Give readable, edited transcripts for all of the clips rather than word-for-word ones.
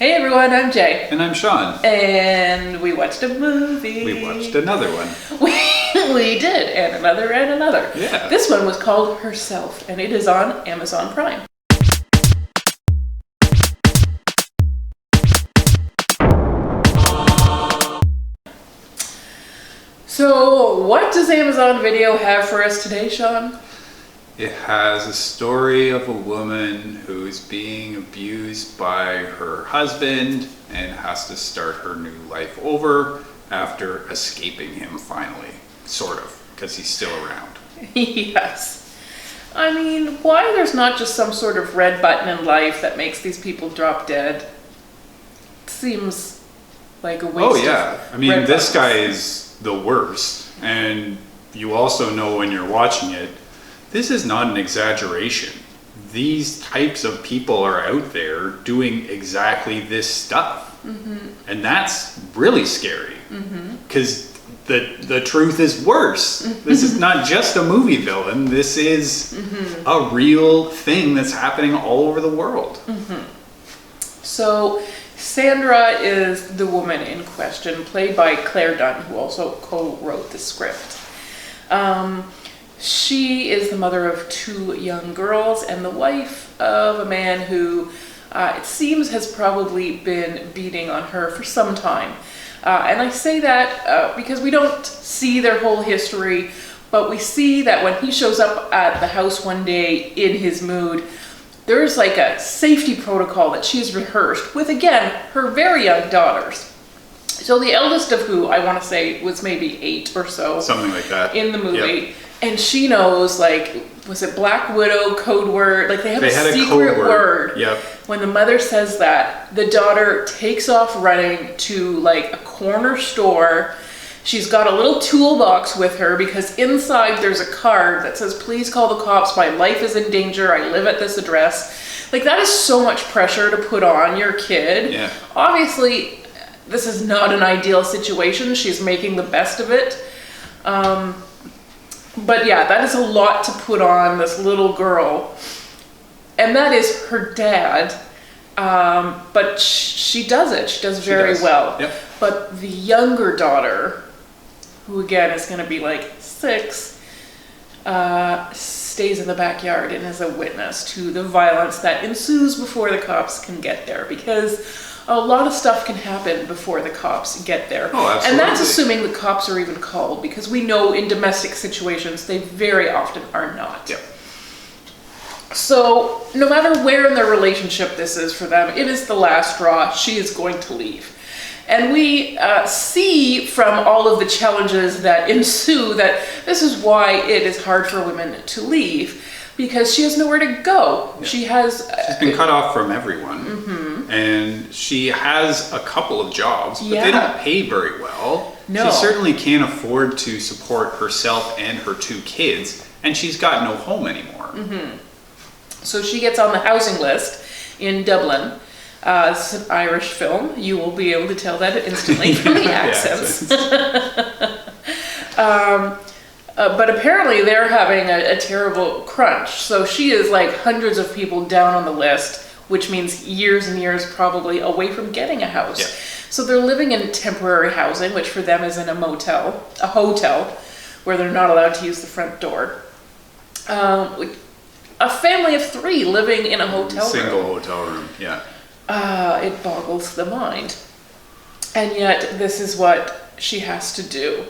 Hey everyone, I'm Jay. And I'm Sean. And we watched a movie. We watched another one. We did, and another and another. Yeah. This one was called Herself, and it is on Amazon Prime. So, what does Amazon Video have for us today, Sean? It has a story of a woman who's being abused by her husband and has to start her new life over after escaping him finally. Sort of, because he's still around. Yes. I mean, why there's not just some sort of red button in life that makes these people drop dead seems like a waste of Oh yeah, I mean, red this buttons. guy is the worst, and you also know when you're watching it, this is not an exaggeration. These types of people are out there doing exactly this stuff. Mm-hmm. And that's really scary, because the truth is worse. This is not just a movie villain. This is a real thing that's happening all over the world. So Sandra is the woman in question, played by Clare Dunne, who also co-wrote the script. She is the mother of two young girls and the wife of a man who it seems has probably been beating on her for some time. And I say that because we don't see their whole history, but we see that when he shows up at the house one day in his mood, there's like a safety protocol that she's rehearsed with, again, her very young daughters. So the eldest of who I want to say was maybe 8 or so. Something like that. In the movie. Yep. And she knows, like, was it Black Widow code word? Like, they had a secret code word. Yep. When the mother says that, the daughter takes off running to, like, a corner store. She's got a little toolbox with her because inside there's a card that says, "Please call the cops. My life is in danger. I live at this address." Like, that is so much pressure to put on your kid. Yeah. Obviously, this is not an ideal situation. She's making the best of it. But yeah, that is a lot to put on this little girl. And that is her dad. But she does it. She does very well. Yep. But the younger daughter, who again is going to be like 6, stays in the backyard and is a witness to the violence that ensues before the cops can get there. Because a lot of stuff can happen before the cops get there. Oh, absolutely. And that's assuming the cops are even called, because we know in domestic situations they very often are not. Yep. So no matter where in their relationship this is for them, it is the last straw. She is going to leave. And we see from all of the challenges that ensue that this is why it is hard for women to leave, because she has nowhere to go. Yeah. She's been cut off from everyone, and she has a couple of jobs, but they don't pay very well. No. She certainly can't afford to support herself and her 2 kids, and she's got no home anymore. So she gets on the housing list in Dublin. This is an Irish film. You will be able to tell that instantly from the accents. But apparently they're having a terrible crunch. So she is like hundreds of people down on the list, which means years and years probably away from getting a house. Yeah. So they're living in temporary housing, which for them is in a hotel, where they're not allowed to use the front door. A family of 3 living in a hotel room. Single hotel room, yeah. It boggles the mind. And yet this is what she has to do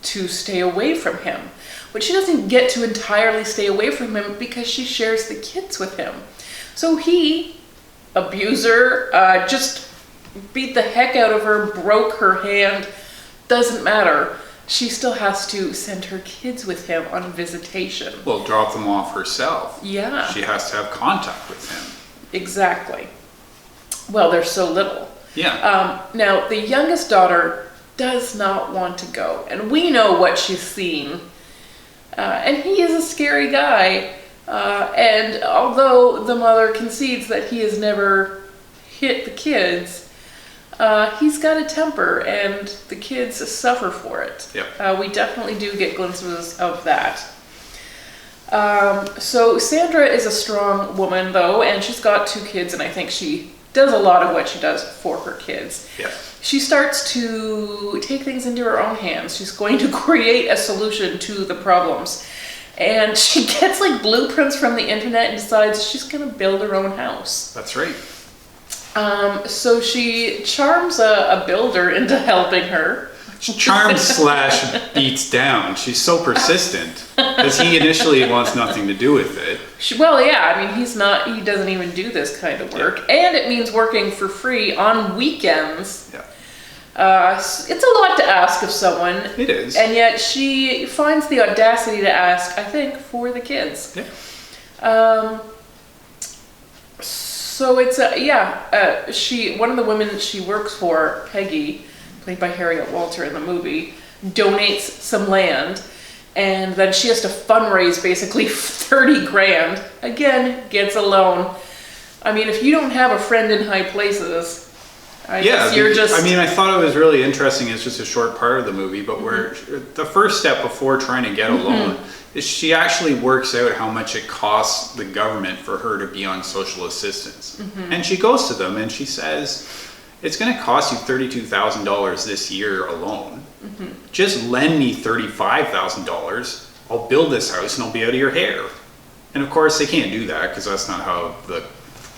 to stay away from him. But she doesn't get to entirely stay away from him because she shares the kids with him. So he, abuser, just beat the heck out of her, broke her hand, doesn't matter. She still has to send her kids with him on visitation. Well, drop them off herself. Yeah. She has to have contact with him. Exactly. Well, there's so little. Yeah. Now, the youngest daughter does not want to go. And we know what she's seen. And he is a scary guy. And although the mother concedes that he has never hit the kids, he's got a temper, and the kids suffer for it. Yep. We definitely do get glimpses of that. So Sandra is a strong woman, though, and she's got 2 kids, and I think she does a lot of what she does for her kids. Yeah. She starts to take things into her own hands. She's going to create a solution to the problems. And she gets like blueprints from the internet and decides she's going to build her own house. That's right. So she charms a builder into helping her. Charm slash beats down. She's so persistent because he initially wants nothing to do with it. Well, yeah, I mean, he doesn't even do this kind of work. Yeah. And it means working for free on weekends. Yeah. It's a lot to ask of someone. It is. And yet she finds the audacity to ask, I think, for the kids. Yeah. So it's, one of the women she works for, Peggy, played by Harriet Walter in the movie, donates some land, and then she has to fundraise basically 30 grand. Again, gets a loan. I mean, if you don't have a friend in high places, I guess you're just... I mean, I thought it was really interesting. It's just a short part of the movie, but where the first step before trying to get a loan is she actually works out how much it costs the government for her to be on social assistance. And she goes to them and she says, it's going to cost you $32,000 this year alone. Just lend me $35,000. I'll build this house and I'll be out of your hair. And of course they can't do that because that's not how the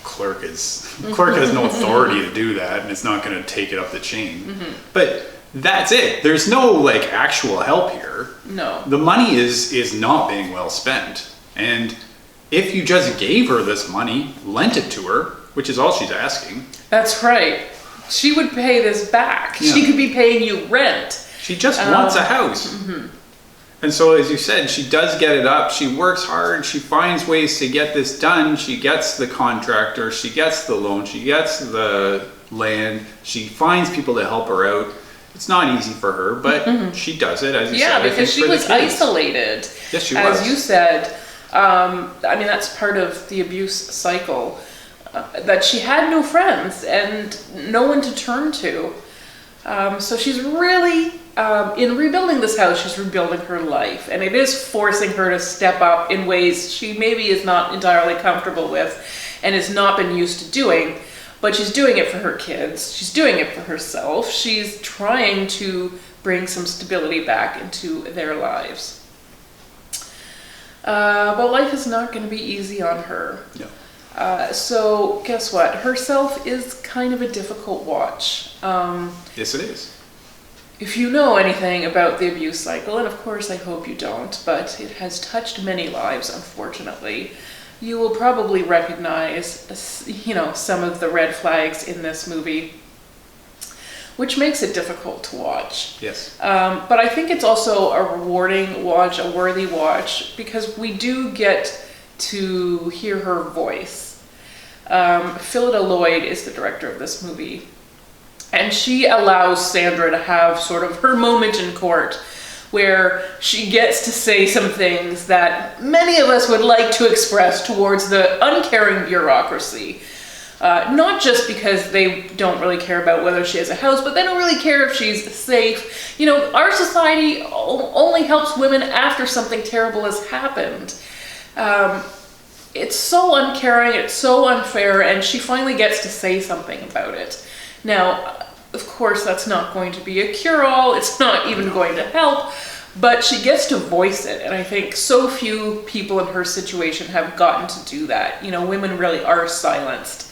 clerk is. The clerk has no authority to do that, and it's not going to take it up the chain. But that's it. There's no like actual help here. No. The money is not being well spent. And if you just gave her this money, lent it to her, which is all she's asking. That's right. She would pay this back. Yeah. She could be paying you rent. She just wants a house. And so, as you said, she does get it up. She works hard. She finds ways to get this done. She gets the contractor. She gets the loan. She gets the land. She finds people to help her out. It's not easy for her, but she does it, as you said. Yeah, because she was isolated. Yes, she was. As you said. I mean, that's part of the abuse cycle. That she had no friends and no one to turn to. So she's really, in rebuilding this house, she's rebuilding her life. And it is forcing her to step up in ways she maybe is not entirely comfortable with and has not been used to doing. But she's doing it for her kids. She's doing it for herself. She's trying to bring some stability back into their lives. But life is not going to be easy on her. No. So guess what? Herself is kind of a difficult watch. Yes, it is. If you know anything about the abuse cycle, and of course I hope you don't, but it has touched many lives, unfortunately, you will probably recognize, you know, some of the red flags in this movie, which makes it difficult to watch. Yes. But I think it's also a rewarding watch, a worthy watch, because we do get to hear her voice. Phyllida Lloyd is the director of this movie, and she allows Sandra to have sort of her moment in court where she gets to say some things that many of us would like to express towards the uncaring bureaucracy. Not just because they don't really care about whether she has a house, but they don't really care if she's safe. You know, our society only helps women after something terrible has happened. It's so uncaring, it's so unfair, and she finally gets to say something about it. Now, of course, that's not going to be a cure-all, it's not even going to help, but she gets to voice it, and I think so few people in her situation have gotten to do that. You know, women really are silenced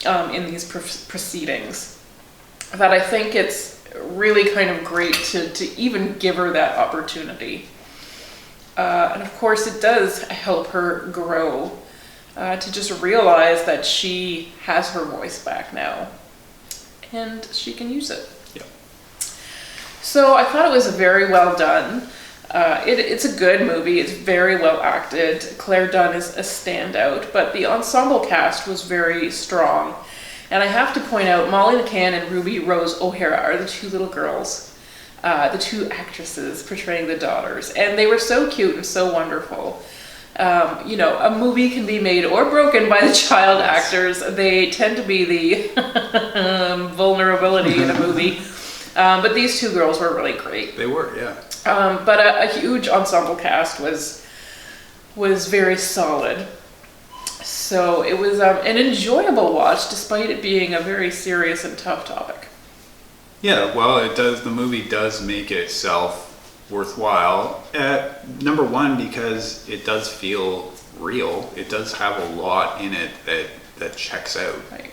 in these proceedings, that I think it's really kind of great to even give her that opportunity. And of course it does help her grow to just realize that she has her voice back now and she can use it. Yeah. So I thought it was very well done. It's a good movie. It's very well acted. Clare Dunne is a standout, but the ensemble cast was very strong. And I have to point out, Molly McCann and Ruby Rose O'Hara are the two little girls. The two actresses portraying the daughters, and they were so cute and so wonderful. You know, a movie can be made or broken by the child actors. They tend to be the vulnerability in a movie. But these two girls were really great. They were, yeah. But a huge ensemble cast was very solid. So it was an enjoyable watch, despite it being a very serious and tough topic. Yeah, well, it does. The movie does make itself worthwhile. Number one, because it does feel real. It does have a lot in it that checks out. Right.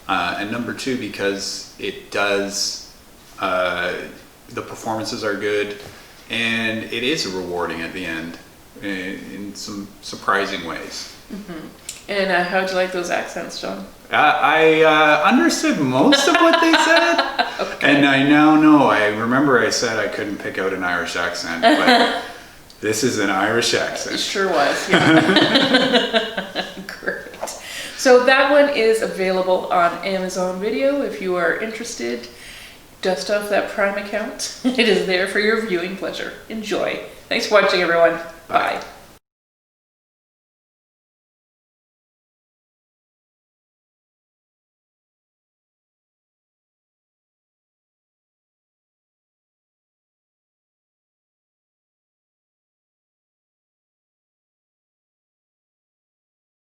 And number two, because it does. The performances are good, and it is rewarding at the end in some surprising ways. Mm-hmm. And how'd you like those accents, John? I understood most of what they said. Okay. And I now know, I remember I said I couldn't pick out an Irish accent, but this is an Irish accent. It sure was, yeah. Great. So that one is available on Amazon Video if you are interested. Dust off that Prime account. It is there for your viewing pleasure. Enjoy. Thanks for watching, everyone. Bye.